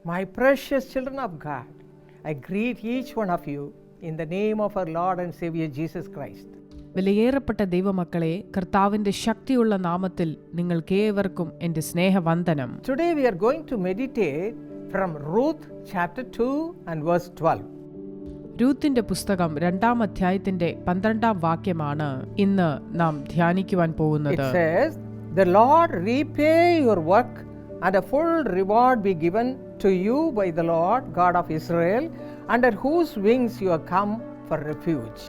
My precious children of God, I greet each one of you in the name of our Lord and Savior Jesus Christ. വിലയേറപ്പെട്ട ദൈവമക്കളെ, കർത്താവിന്റെ ശക്തിയുള്ള നാമത്തിൽ നിങ്ങൾക്കേവർക്കും എൻ്റെ സ്നേഹവന്ദനം. Today we are going to meditate from Ruth chapter 2 and verse 12. രൂത്തിന്റെ പുസ്തകം 2-ാം അധ്യായത്തിന്റെ 12-ാം വാക്യമാണ് ഇന്ന് നാം ധ്യാനിക്കുവാൻ പോകുന്നത്. It says, "The Lord repay your work and a full reward be given to you by the Lord God of Israel, under whose wings you have come for refuge."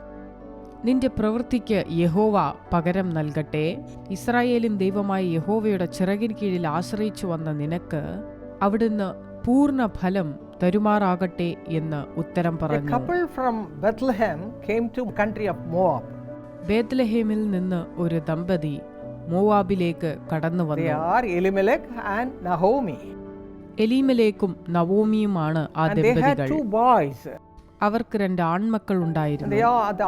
നിന്റെ പ്രവൃത്തിക്ക് യഹോവ പകരം നൽകട്ടെ. ഇസ്രായേലിൻ ദൈവമായ യഹോവയുടെ ചിറകിൻ കീഴിൽ ആശ്രയിച്ചു വന്ന നിനക്ക് അവിടുന്ന് പൂർണ്ണ ഫലം തരുമാറാകട്ടെ എന്ന് ഉത്തരം പറഞ്ഞു. A couple from Bethlehem came to country of Moab. ബേത്ലഹേമിൽ നിന്ന് ഒരു ദമ്പതി മോവാബിലേക്ക് കടന്നു They വന്നു. are Elimelech and Naomi. എലീമലേക്കും നവോമിയുമാണ് ആ And they had ദമ്പതികൾ. 2 boys. അവർക്ക് 2 ആൺമക്കൾ ഉണ്ടായിരുന്നു.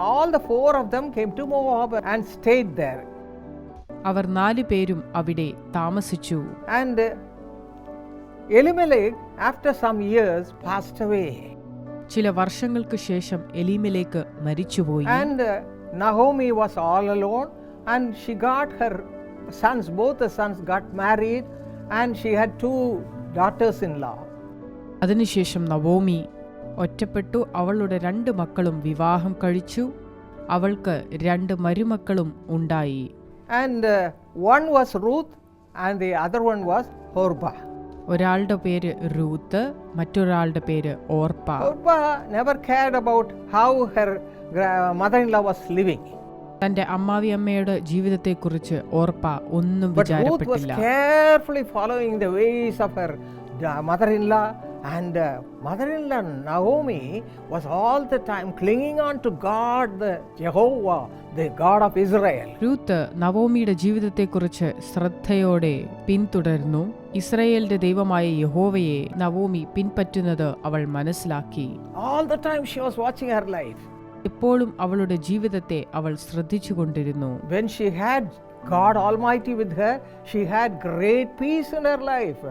All the 4 of them came to Moab and stayed there. അവർ 4 പേരും അവിടെ താമസിച്ചു. And Elimelech after some years passed away. ചില വർഷങ്ങൾക്ക് ശേഷം എലീമലേക്ക് മരിച്ചുപോയി. And Naomi was all alone, and she got her sons, both the sons got married, and she had 2 daughters-in-law. അതിനുശേഷം Naomi ഒറ്റപ്പെട്ടു. അവളുടെ 2 മക്കളും വിവാഹം കഴിച്ചു. അവൾക്ക് 2 മരുമക്കളും ഉണ്ടായി. And one was Ruth and the other one was Orpah. ഒരാളുടെ പേര് റൂത്ത്, മറ്റൊരാളുടെ പേര് ഓർപ്പ. Orpah never cared about how her mother-in-law was living. തന്റെ അമ്മാവിയമ്മയുടെ ജീവിതത്തെക്കുറിച്ച് ഓർപ്പ ഒന്നും But Ruth was വിചാരപ്പെട്ടില്ല. carefully following the ways of her mother-in-law, and mother-in-law Naomi was all the time clinging on to God, the Jehovah, the God of Israel. Ruth നവോമിയുടെ ജീവിതത്തെക്കുറിച്ച് ശ്രദ്ധയോടെ പിന്തുടർന്നു. ഇസ്രായേലിന്റെ ദൈവമായ യഹോവയെ നവോമി പിൻപറ്റുന്നത് അവൾ മനസ്സിലാക്കി. All the time she was watching her life. എപ്പോഴും അവളുടെ ജീവിതത്തെ അവൾ ശ്രദ്ധിച്ചുകൊണ്ടിരുന്നു. When she had God Almighty with her, she had great peace in her life.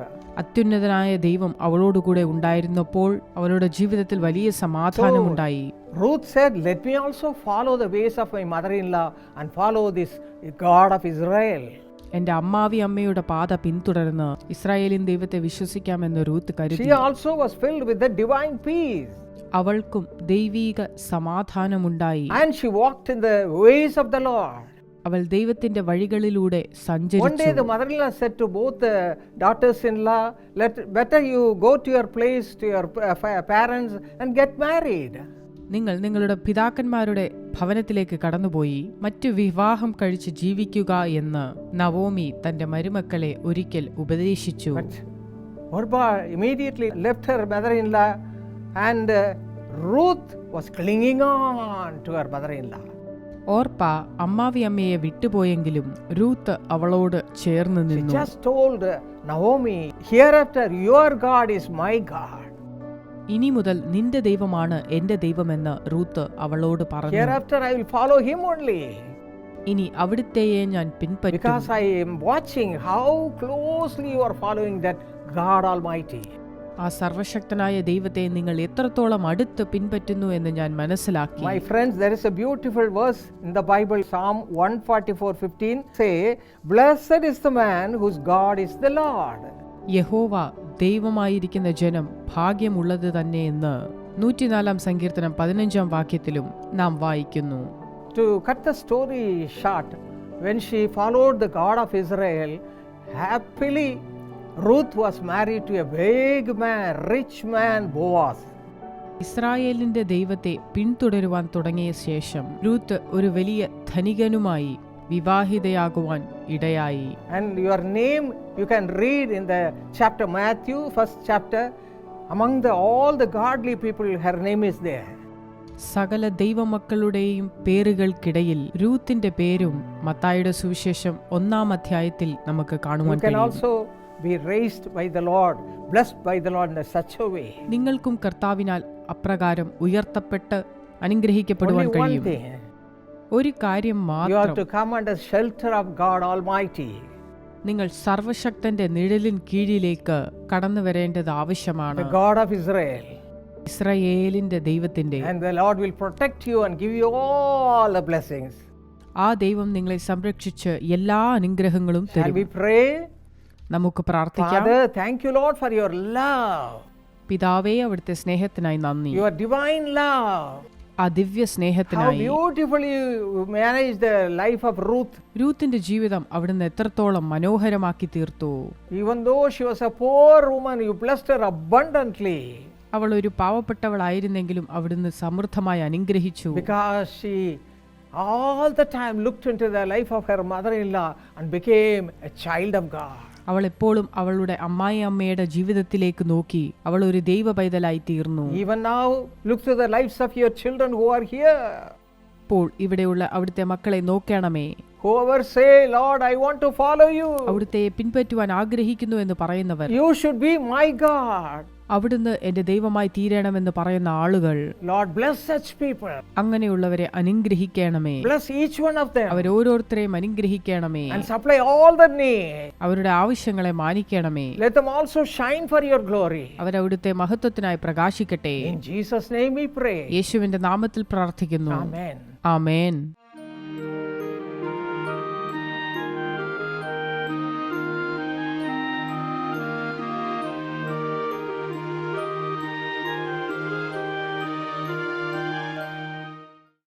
അത്യുന്നതനായ ദൈവം അവളോടുകൂടെ ഉണ്ടായിരുന്നപ്പോൾ അവളുടെ ജീവിതത്തിൽ വലിയ സമാധാനമുണ്ടായി. Ruth said, "Let me also follow the ways of my mother-in-law and follow this God of Israel." എന്റെ അമ്മാവി അമ്മയുടെ പാത പിന്തുടർന്ന് ഇസ്രായേലിൻ ദൈവത്തെ വിശ്വസിക്കാമെന്ന് റൂത്ത് കരുതി. She also was filled with the divine peace. അവൾക്കും ദൈവീക സമാധാനമുണ്ടായി. And she walked in the ways of the Lord. അവൾ ദൈവത്തിന്റെ വഴികളിലൂടെ One day സഞ്ചരിച്ചു. the mother-in-law said to both the daughters-in-law, "Better you go to your place, to your parents and get married." നിങ്ങൾ നിങ്ങളുടെ പിതാക്കന്മാരുടെ ഭവനത്തിലേക്ക് കടന്നുപോയി മറ്റു വിവാഹം കഴിച്ച് ജീവിക്കുക എന്ന് നവോമി തന്റെ മരുമക്കളെ ഒരിക്കൽ ഉപദേശിച്ചു. But Orpah immediately left her mother-in-law, and Ruth was clinging on to her mother-in-law. ഓർപ്പ അമ്മാവി അമ്മയെ വിട്ടുപോയെങ്കിലും റൂത്ത് അവളോട് ചേർന്ന് She നിന്നു. just told Naomi, "Hereafter your God is my God. ഇനി മുതൽ നിന്റെ ദൈവമാണ് എന്റെ ദൈവമെന്ന് റൂത്ത് അവളോട് പറഞ്ഞു. Hereafter I will follow him only, ഇനി അവിടുത്തെയെ ഞാൻ പിൻപറ്റും. because I am watching how closely you are following that God Almighty." ആ സർവശക്തനായ ദൈവത്തെ നിങ്ങൾ എത്രത്തോളം അടുത്ത് പിൻപറ്റുന്നു എന്ന് ഞാൻ മനസ്സിലാക്കി. My friends, there is a beautiful verse in the Bible, Psalm 144:15 say, "Blessed is the man whose God is the Lord." യഹോവ ദൈവമായിരിക്കുന്ന ജനം ഭാഗ്യമുള്ളത് തന്നെ എന്ന് 104-ാം സങ്കീർത്തനം 15-ാം വാക്യത്തിലും നാം വായിക്കുന്നു. To cut the story short, when she followed the God of Israel, happily Ruth was married to a big man, rich man, Boaz. ഇസ്രായേലിന്റെ ദൈവത്തെ പിന്തുടരുവാൻ തുടങ്ങിയ ശേഷം രൂത്ത് ഒരു വലിയ ധനികനുമായി വിവാഹിതയാകുവാൻ ഇടയായി. And your name you can read in the chapter Matthew, 1st chapter, among all the godly people, her name is there. സകല ദൈവമക്കളുടെയും പേരുകൾക്കിടയിൽ രൂത്തിന്റെ പേരും മത്തായിയുടെ സുവിശേഷം 1-ാം അധ്യായത്തിൽ നമുക്ക് കാണുവാൻ You can കഴിയും. also be raised by the Lord, blessed by the Lord in such a way. നിങ്ങൾക്കും കർത്താവിനാൽ അപ്രകാരം ഉയർത്തപ്പെട്ട് അനുഗ്രഹിക്കപ്പെടുവാൻ Only one കഴിയും. thing, ഒരു കാര്യം you have മാത്രം, to come under shelter of God Almighty. നിങ്ങൾ സർവശക്തന്റെ നിഴലിൻ കീഴിലേക്ക് കടന്നു വരേണ്ടത് ആവശ്യമാണ്. the God of Israel. ഇസ്രായേലിന്റെ ദൈവത്തിന്റെ. And the Lord will protect you and give you all the blessings. ആ ദൈവം നിങ്ങളെ സംരക്ഷിച്ച് എല്ലാ അനുഗ്രഹങ്ങളും Shall തരും. we pray? നമുക്ക് പ്രാർത്ഥിക്കാം. Father, thank you, Lord, for your love, പിതാവേ, അവിടുത്തെ സ്നേഹത്തിനായി നന്ദി. your divine love. ആ ദിവ്യ How സ്നേഹത്തിനായി. beautifully you managed the life of Ruth. രൂത്തിന്റെ ജീവിതം അവിടുന്ന് എത്രത്തോളം മനോഹരമാക്കി തീർത്തു. Even though she was a poor woman, you blessed her abundantly. അവൾ ഒരു പാവപ്പെട്ടവളായിരുന്നെങ്കിലും അവിടുന്ന് സമൃദ്ധമായി അനുഗ്രഹിച്ചു. Because she all the time looked into the life of her mother-in-law and became a child of God. അവൾ എപ്പോഴും അവളുടെ അമ്മായിയമ്മയുടെ ജീവിതത്തിലേക്ക് നോക്കി അവൾ ഒരു ദൈവ പൈതലായി തീർന്നു. Even now, look to the lives of your children who are here. ഇപ്പോൾ ഇവിടെയുള്ള അവിടുത്തെ മക്കളെ നോക്കണമേ. Whoever say, Lord, I want to follow you. അവിടുത്തെ പിൻപറ്റുവാൻ ആഗ്രഹിക്കുന്നു എന്ന് പറയുന്നവർ, You should be my God. അവിടുന്ന് എന്റെ ദൈവമായി തീരണമെന്ന് പറയുന്ന ആളുകൾ, Lord, bless such people. അങ്ങനെയുള്ളവരെ അനുഗ്രഹിക്കണമേ. Bless each one of them. അവരോരോരുത്തരെയും അനുഗ്രഹിക്കണമേ. And supply all the need. അവരുടെ ആവശ്യങ്ങളെ മാനിക്കണമേ. Let them also shine for your glory. അവരവിടുത്തെ മഹത്വത്തിനായി പ്രകാശിക്കട്ടെ. In Jesus' name we pray. യേശുവിന്റെ നാമത്തിൽ പ്രാർത്ഥിക്കുന്നു. Amen. ആമേൻ.